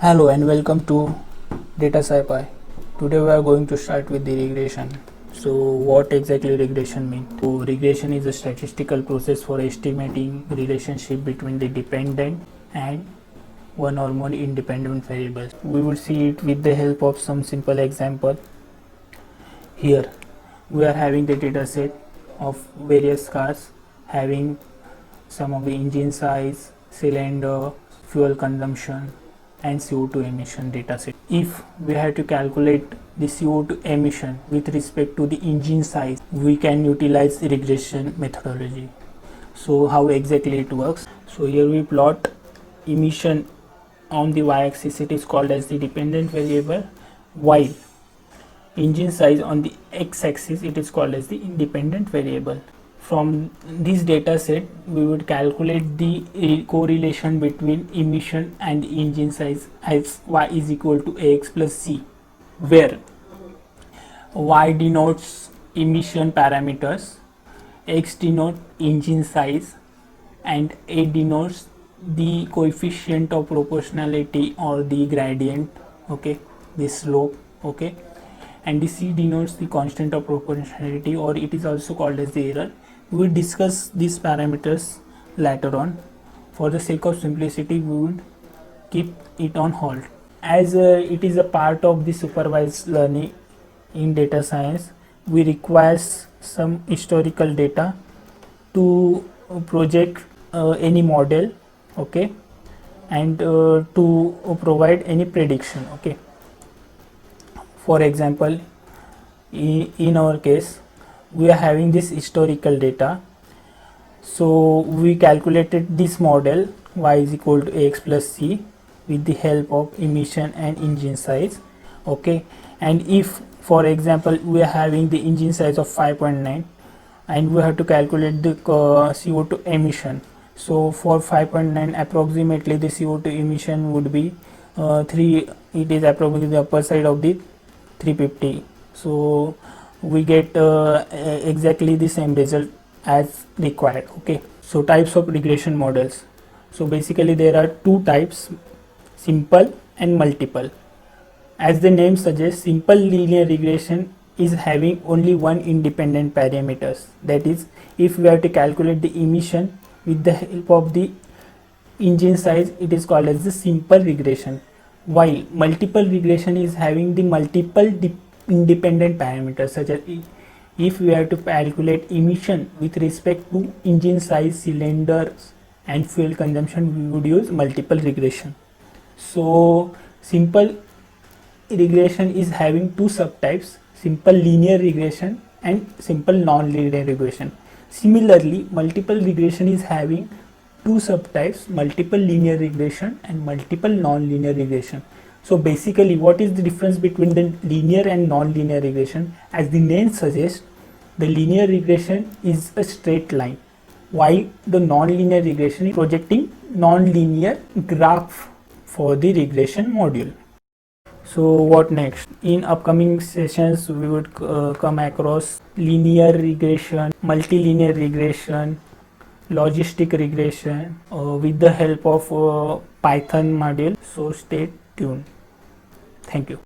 Hello and welcome to Data SciPy. Today we are going to start with the regression. So what exactly regression means? So regression is a statistical process for estimating relationship between the dependent and one or more independent variables. We will see it with the help of some simple example. Here we are having the data set of various cars having some of the engine size, cylinder, fuel consumption and CO2 emission dataset. If we have to calculate the CO2 emission with respect to the engine size, we can utilize regression methodology. So how exactly it works? So here we plot emission on the y-axis, it is called as the dependent variable, while engine size on the x-axis it is called as the independent variable. From this data set we would calculate the correlation between emission and engine size as y is equal to ax plus c, where y denotes emission parameters, x denotes engine size and a denotes the coefficient of proportionality or the gradient, okay, the slope, okay, and the c denotes the constant of proportionality, or it is also called as the error. We will discuss these parameters later on. For the sake of simplicity we would keep it on hold. As it is a part of the supervised learning in data science, we require some historical data to project any model, okay, and to provide any prediction, okay. For example, in our case we are having this historical data, so we calculated this model y is equal to ax plus c with the help of emission and engine size, okay. And if for example we are having the engine size of 5.9 and we have to calculate the CO2 emission, so for 5.9 approximately the CO2 emission would be 3, it is approximately the upper side of the 350, so we get exactly the same result as required, okay. So types of regression models. So basically there are two types, simple and multiple. As the name suggests, simple linear regression is having only one independent parameters, that is if we have to calculate the emission with the help of the engine size, it is called as the simple regression, while multiple regression is having the multiple independent parameters, such as if we have to calculate emission with respect to engine size, cylinders and fuel consumption, we would use multiple regression. So simple regression is having two subtypes, simple linear regression and simple non-linear regression. Similarly, multiple regression is having two subtypes, multiple linear regression and multiple non-linear regression. So basically what is the difference between the linear and non-linear regression? As the name suggests, the linear regression is a straight line, while the non-linear regression is projecting non-linear graph for the regression module. So what next? In upcoming sessions we would come across linear regression, multilinear regression, logistic regression with the help of Python module. So stay tuned. Thank you.